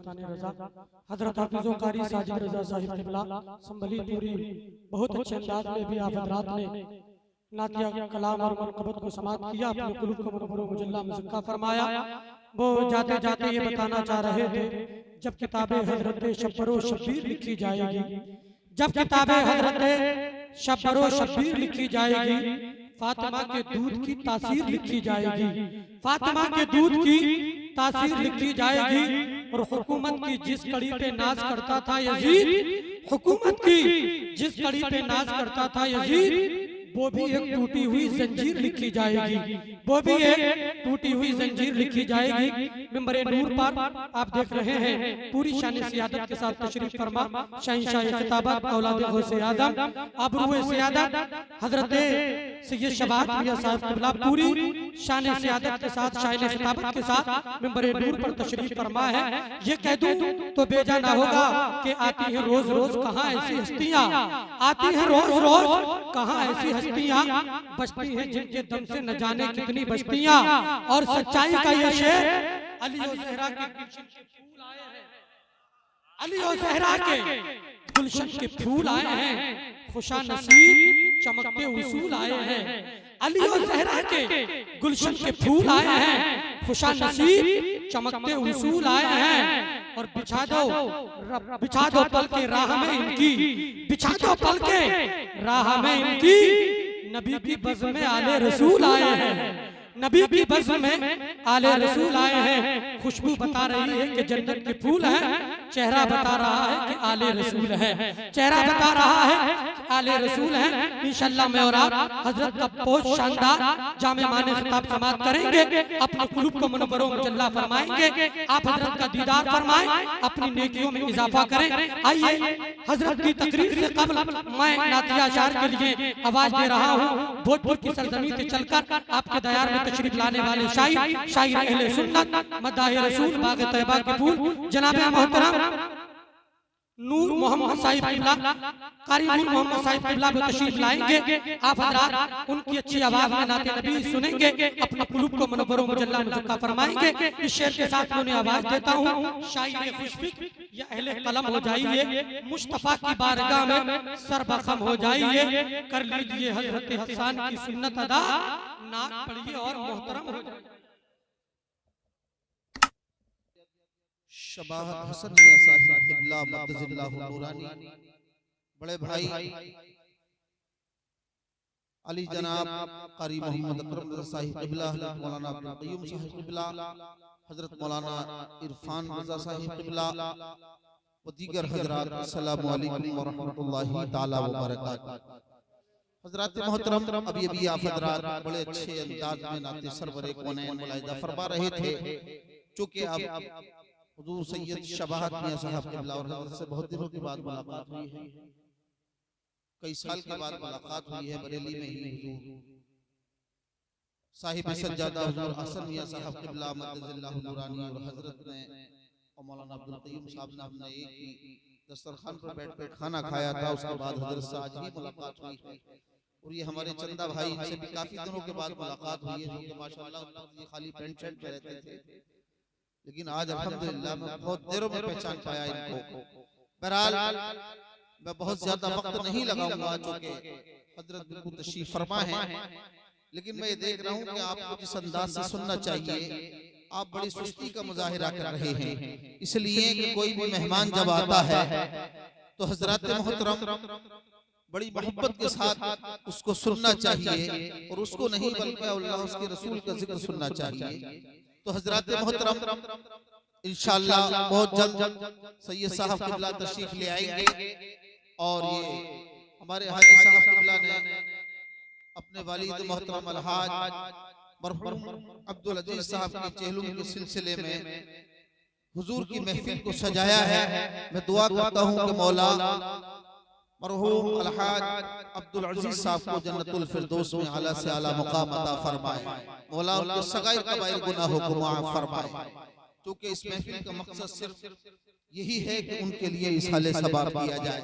सुल्तान रजा हजरत हाफिज़ कारी साजिद रजा साहिब क़िबला संभली पूरी बहुत अच्छे अंदाज में भी आप हजरात ने नातिया कलाम और मनक़बत को समाप्त किया, अपने कुलूब को मुनव्वर मुजल्ला मुज़क्का फरमाया। वो जाते जाते ये बताना चाह रहे थे, जब किताबें हजरत शब्बरो शब्बीर लिखी जाएगी, जब किताबें हजरत शब्बरो शब्बीर लिखी जाएगी, फातिमा के दूध की तासीर लिखी जाएगी, फातिमा के दूध की तासीर लिखी जाएगी। और हुकूमत की जिस कड़ी पे नाज करता था यजीद, हुकूमत की जिस कड़ी पे नाज करता था यजीद, वो भी एक टूटी हुई जंजीर लिखी जाएगी, वो भी एक टूटी हुई जंजीर लिखी जाएगी। मिंबरे नूर पर आप देख रहे हैं पूरी शान सियादत के साथ तशरीफ फरमा शहंशाह खिताबत औलाद गौसे आदम अबरूए सियादत हजरत सैयद शबाब मियां साहब क़िबला पूरी शान सियादत के साथ शान खिताबत के साथ मिंबरे नूर पर तशरीफ फरमा है। ये कह दूं तो बेजा ना होगा कि आती है रोज रोज कहाँ ऐसी हस्तियां, आती है रोज रोज कहाँ ऐसी हस्तियां, बचती हैं जिनके दम से न जाने कितनी बस्तियां। और सच्चाई का ये शेर अली और ज़हरा के गुलशन के फूल आए हैं, अली और ज़हरा के गुलशन के फूल आए हैं, खुशा नसीब चमकते उसूल आए हैं। अली और ज़हरा के गुलशन के फूल आए हैं, खुशा नसीब चमकते उसूल आए हैं। और बिछा दो पल के राह में इनकी, बिछा दो पल के राह में इनकी, नबी की बज़्म में आले रसूल आए हैं, नबी की बज़्म में आले रसूल आए हैं। खुशबू बता रही है कि जन्नत के फूल हैं, चेहरा बता रहा है कि आले रसूल है, चेहरा बता रहा है कि आले रसूल है। इंशाअल्लाह मैं और आप हजरत का बहुत शानदार जामे माने खिताब समाप्त करेंगे, अपने कुलूब को मुनव्वर मुजल्ला फरमाएंगे, आप हजरत का दीदार फरमाएं, अपनी नेकियों में इजाफा करें। आइए हजरत की तकरीर से कबल मैं नातिया अशार के लिए आवाज दे रहा हूँ। भोजपुर की सरजमीन से चलकर आपके दयार में तशरीफ लाने वाले शायर, शायर अहले सुन्नत मदाह रसूल बाग तैयबा के फूल जनाब मोहतरम नूर मोहम्मद साहिब क़िबला, कारी नूर मोहम्मद साहिब क़िबला भी तशरीफ लाएंगे। आप हज़रात उनकी अच्छी आवाज में नाते नबी सुनेंगे, अपने कुलूब को मुनव्वर मुजल्ला मुज़क्का फरमाएंगे। इस शेर के साथ उन्हें आवाज देता हूँ, शायर खुशफिक या अहले कलम हो जाइए, मुस्तफ़ा की बारगाह में सरबखम हो जाइए, कर लीजिए हज़रत हसन की सुन्नत अदा, नाक पढ़िए और मोहतरम हो जाइए। शबाहत हसन मियां साहिब क़िबला मद्दज़िल्लाहु नूरानी, बड़े भाई अली जनाब कारी मोहम्मद अकरम रज़ा साहिब क़िबला, हज़रत मौलाना अब्दुल क़य्यूम साहिब क़िबला, हज़रत मौलाना इरफान रज़ा साहिब क़िबला व दीगर हज़रात, अस्सलामु अलैकुम व रहमतुल्लाहि ताला व बरकातहू। हज़रात मोहतरम, अभी आप हज़रात बड़े अच्छे अंदाज में नाते सरवरे कौनैन मुलाहिज़ा फरमा रहे थे। चूँकि आप हुजूर सैयद शबाहत मियां साहब क़िबला और हज़रत से बहुत दिनों के बाद मुलाकात हुई है, कई साल के बाद मुलाकात हुई है। बरेली में ही हुजूर साहिब सज्जादा हुजूर हसन मियां साहब क़िबला मद्दज़िल्लाहु नूरानी और हज़रत ने और मौलाना अब्दुल क़य्यूम साहब ने हमने एक ही दस्तरखान पर बैठकर खाना खाया था। उसके बाद हज़रत से आज ही मुलाकात हुई है। और ये हमारे चंदा भाई, इनसे भी काफी दिनों के बाद मुलाकात हुई है, जो कि माशाअल्लाह खाली पेंट शर्ट में रहते थे, लेकिन आज अल्हम्दुलिल्लाह मैं बहुत देरों में पहचान पाया इनको। बहरहाल मैं बहुत ज्यादा वक्त नहीं लगाऊंगा, चूंकि हजरत बिल्कुल तशरीफ फरमा है, लेकिन मैं ये देख रहा हूँ कि आपको जिस अंदाज से सुनना चाहिए आप बड़ी सुस्ती का मुजाहिरा कर रहे हैं। इसलिए कि कोई भी मेहमान जब आता है तो हजरत मोहतरम बड़ी मोहब्बत के साथ उसको सुनना चाहिए, और उसको नहीं बल्कि अल्लाह उसके रसूल का जिक्र सुनना चाहिए। तो हजरत मोहतरम इंशाअल्लाह बहुत जल्द सैयद साहब क़िबला तशरीफ ले आएंगे, और ये हमारे हाजी साहब क़िबला ने अपने वालिद मोहतरम अलहाज मरहूम अब्दुल अजीज साहब के चेहलुम के सिलसिले में हुजूर की महफिल को सजाया है। मैं दुआ करता हूँ कि मौला मरहूम अलहाज अब्दुल अजीज साहब को जन्नतुल फिरदौस में आला से आला मुकाम अता फरमाए, मौला उनके सगाइर कबाइर गुनाहों को माफ फरमाए। क्योंकि इस महफिल का मकसद सिर्फ यही है कि उनके लिए इसाले सबाब किया जाए।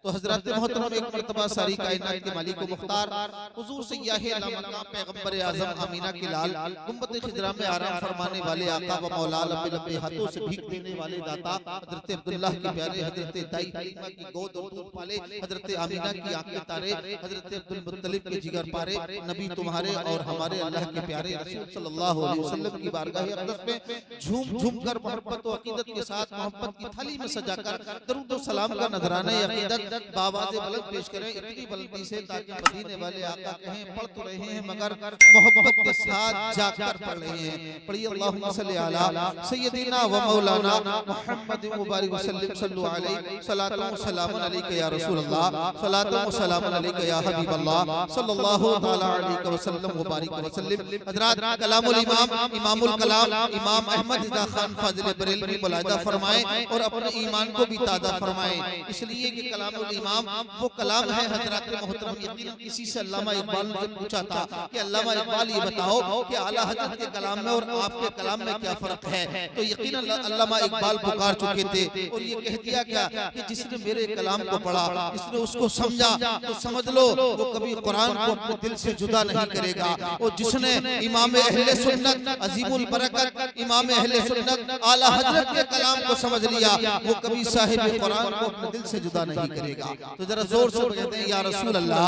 तो हजरत मोहतरम एक मर्तबा सारी कायनात के मालिक व मुख्तार हुजूर सय्यद मकाम पैगंबर आजम अमीना के लाल गुंबद खिजरा में आराम फरमाने वाले आका व मौला लंबे लंबे हाथों से भीख देने वाले दाता हजरत अब्दुल्लाह के प्यारे हजरत दाई हलीमा की गोद और दूध पाले हजरत आमीना की आंखें तारे हजरत अब्दुल मुत्तलिब के जिगर पारे नबी तुम्हारे और हमारे अल्लाह के प्यारे रसूल सल्लल्लाहु अलैहि वसल्लम की बारगाह अक़दस में झूम झूम कर मोहब्बत व अकीदत के साथ मोहब्बत की थाली में सजाकर दरूद व सलाम का नजराना अकीदत बावाज़े बुलंद पेश करें इतनी बुलंदी से ताकि मदीने वाले आका कहें पढ़ तो रहे हैं मगर मोहब्बत के साथ जाकर पढ़ रहे हैं। पढ़िए अल्लाहुम्मा सल्ली अला सय्यदिना व मौलाना मुहम्मद मुबारक वसल्लम सल्लल्लाहु अलैहि सलातो व सलामुन अलैका या रसूल अल्लाह सलातो व सलामुन अलैका या हबीब अल्लाह सल्लल्लाहु तआला अलैहि वसल्लम मुबारक वसल्लम। हज़रात कलामुल इमाम इमामुल कलाम इमाम अहमद रज़ा खान फाजिल बरेलवी मुलाहिजा फरमाएं और अपने ईमान को भी ताज़ा फरमाएं, इसलिए कि कलामुल इमाम वो कलाम है। हजरत मोहतरम यकीनन किसी से अल्लामा इकबाल ने पूछा था कि अल्लामा इकबाल ये बताओ कि आला हजरत के कलाम में और आपके कलाम में क्या फर्क है, तो यकीनन अल्लामा इकबाल पुकार चुके थे और ये कह दिया क्या कि जिसने मेरे कलाम को पढ़ा जिसने उसको समझा तो समझ लो वो कभी कुरान को अपने दिल से जुदा नहीं करेगा, और जिसने इमाम अहले सुन्नत अजीमुल बरकत इमाम अहले सुन्नत आला हजरत के कलाम को समझ लिया वो कभी साहिब कुरान को अपने दिल से जुदा नहीं करेगा। तो जरा जोर से कहते हैं या रसूल अल्लाह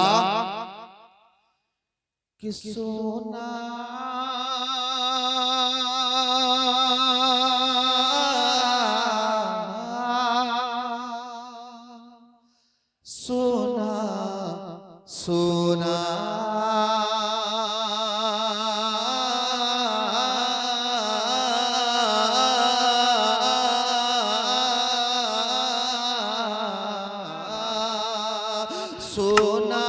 कि सोना सोना सोना सोना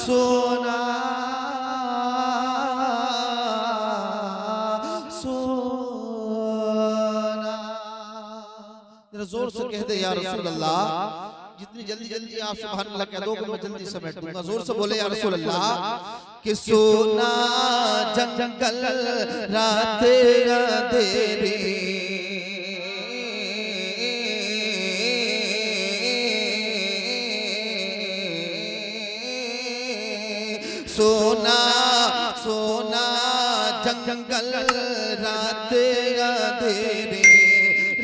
सोना सोना जरा जोर से कह दे या रसूल अल्लाह। जितनी जल्दी जल्दी आप सुभान अल्लाह कह दोगे मैं जल्दी समेट दूंगा। जोर से बोले या रसूल अल्लाह कि सोना जंगल रात अंधेरी सोना सोना जंगल रात अंधेरे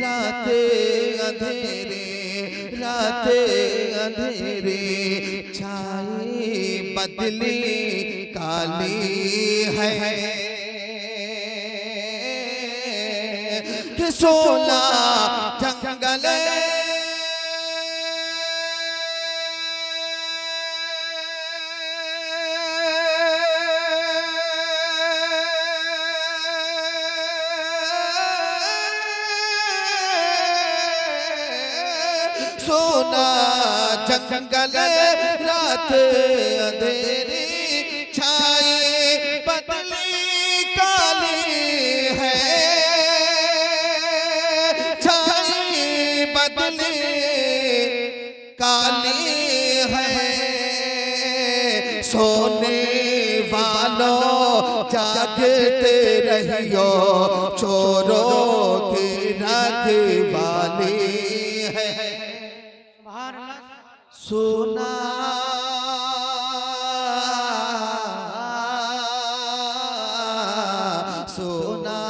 रात अंधेरे रात अंधेरे छाई बदली काली है कि सोना जंगल सोना जंगल रात अंधेरी छाई बदली काली है छाई बदली काली है सोने वालों जागते रहियो चोरों की रखवाली है सोना सोना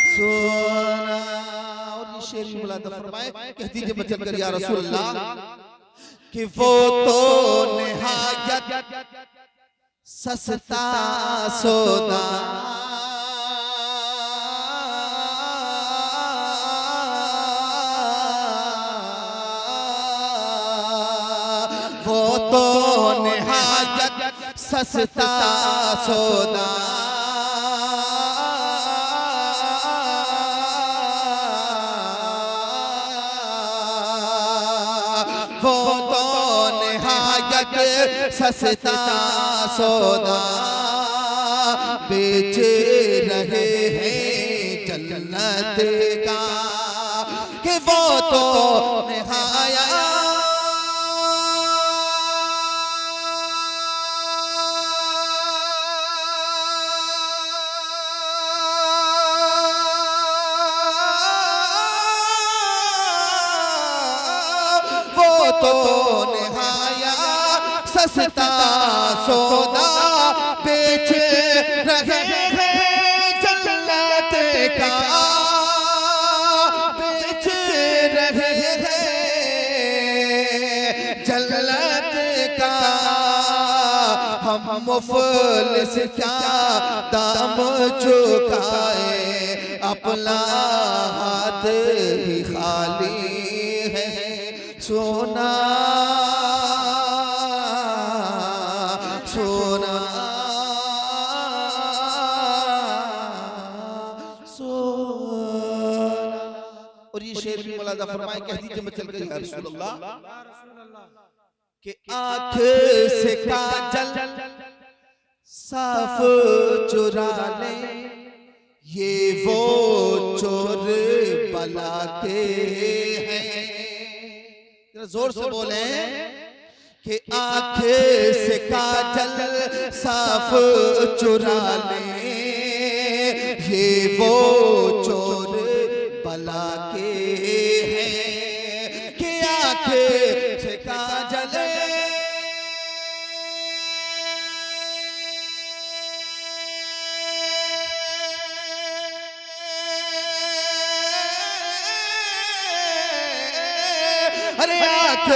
सोना। और ये शेर भी बुलाता फरमाए कहती जब बचन कर या रसूल अल्लाह कि वो तो निहायत सस्ता सौदा वो तो निहायत सस्ता सौदा वो तो निहायत सस्ता सौदा बेच रहे हैं जन्नत का कि वो तो निहायत सस्ता सौदा बेच रहे हैं जन्नत का, बेच रहे हैं जन्नत का। हम मुफलिस क्या दाम चुकाए, अपना हाथ ही खाली है। सोना सोना सोना। और ये शेर भी मौलाना फरमाए, कह दीजिए मैं चल कर या रसूल अल्लाह कि आँख से काजल साफ चुरा ले, ये वो चोर बला के हैं। जोर से बोले कि आँख से काजल साफ चुरा ले, ये वो चोर बला के हैं कि आँख से काजल अरे आँख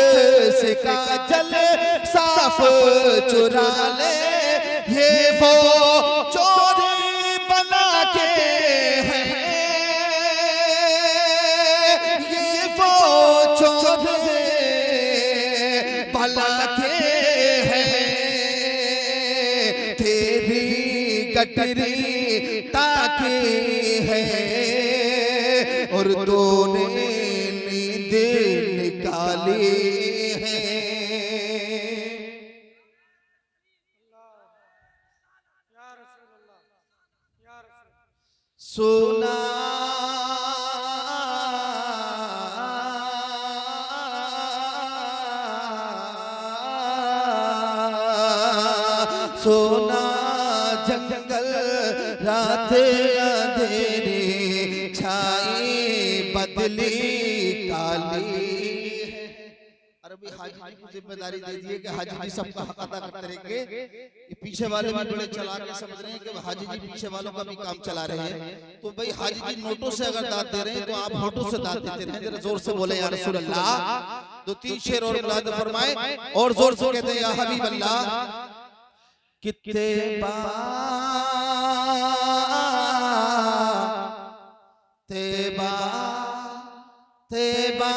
से काजल साफ चुरा ले, ये वो चोर बना के हैं, ये वो चोर बना के हैं। तेरी गटरी ताकी है और तूने नींद निकाली है। सोना सोना जंगल रात अंधेरे छाई बदली काली। अरबी हाजी जी को जिम्मेदारी दे दी है कि हाजी जी सबका हक अदा करते रहेंगे। ये पीछे वाले भी बड़े चालाक है, समझ रहे हैं कि हाजी जी पीछे वालों का भी काम चला रहे हैं। तो भाई हाजी जी नोटों से अगर दाद दे रहे हैं तो आप होठों से दाद देते रहें। जरा जोर से बोले या रसूल अल्लाह। दो तीन शेर और मुलाद फरमाए और जोर से कहते हैं या हबीब अल्लाह। कितने तेबा तेबा तेबा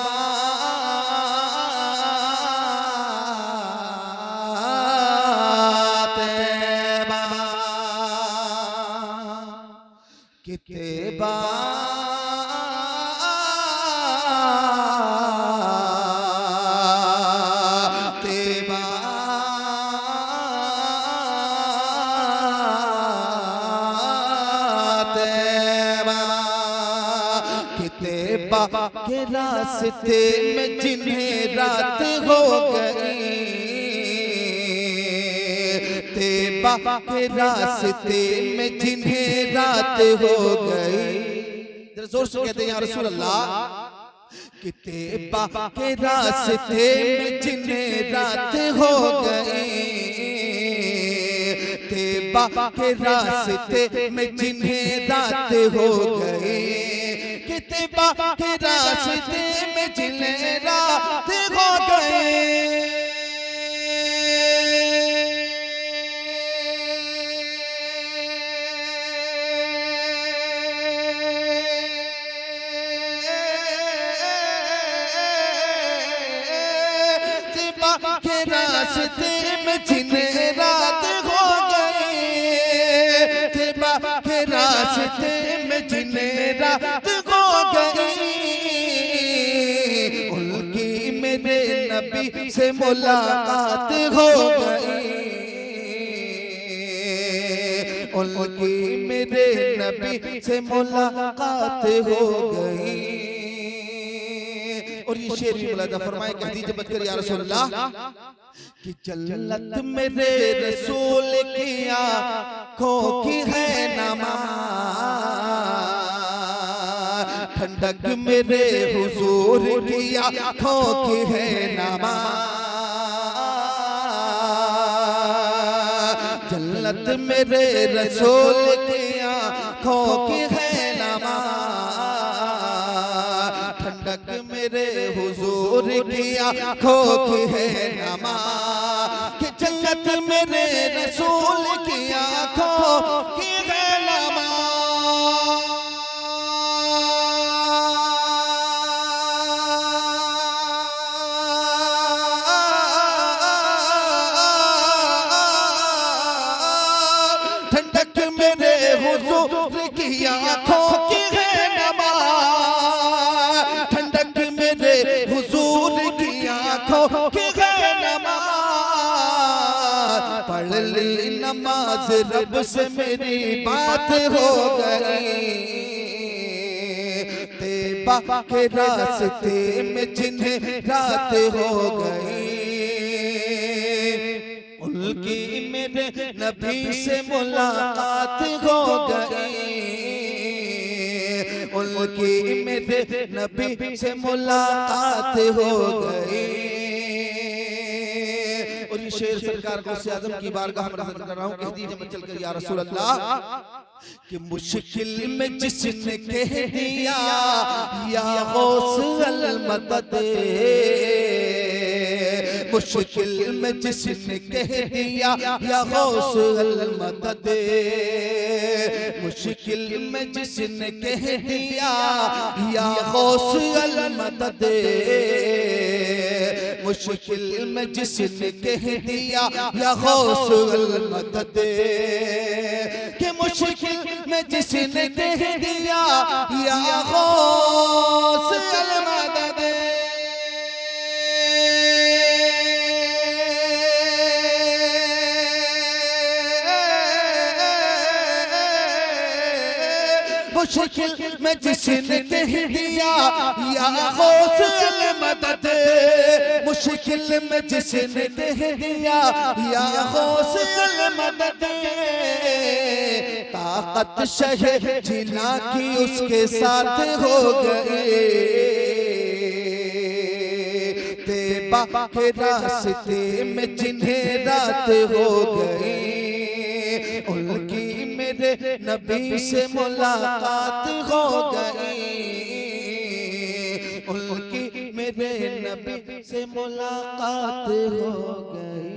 कितेबा तेबा तेबा के रास्ते में जिन्हें रात हो गई, तेबा के रास्ते में जिन्हें रात हो गई। जोर से कहते हैं या रसूल अल्लाह कि तेबा के रास्ते में जिन्हें रात हो गई, तेबा के रास्ते में जिन्हें रात हो गई, तेबा के रास्ते में जिन्हें रात हो गए। तेबा के रास्ते में जिन्हें रात हो गए, तेबा के रास्ते में जिन्हें रात उनकी मेरे नबी से मुलाकात हो गई, उनकी मेरे नबी से मुलाकात हो गई। और ये शेर भी मुलादा फरमाए, कह दीजिए बदकर या रसूल अल्लाह कि जन्नत मेरे रसूल की आँखों की है नमाज, ठंडक मेरे हुजूर की आँखों की है नमाज। जन्नत मेरे रसूल की आँखों की है नमा, ठंडक मेरे हुजूर की आँखों की है नमा, कि जन्नत मेरे रसूल की आँखों की है नमा। ठंडक मेरे हुजूर की आँखों की है नमा, ठंडक मेरे हुजूर की आँखों की है नमा। पढ़ ली नमाज रब से मेरी बात हो गई, तैबा के रास्ते में जिन्हें रात हो गई, उनकी मेरे नबी से मुलाकात हो गई, उनकी मेरे नबी से मुलाकात हो गई। और ये शेर सरकार को आज़म की बारगाह में अर्ज़ कर रहा हूँ, कह दीजिए मैं चलकर या रसूल अल्लाह, कि मुश्किल में जिसने कह दिया या गौस अल मदद, मुश्किल में जिसने कह दिया या गौस अल मदद, मुश्किल में जिसने कह दिया या गौस अल मदद, मुश्किल में जिसने कह दिया या गौस अल मदद, कि मुश्किल में जिसने कह दिया या गौस अल मदद, मुश्किल में जिसने कह दिया या गौस अल मदद, मुश्किल में जिसने कह दिया या गौस अल मदद, ताकत शहे जिला की उसके साथ हो गई, तैबा के रास्ते में जिन्हें रात हो गई, उनकी मेरे नबी से मुलाकात हो गई, उनकी मेरे नबी से मुलाकात हो गई।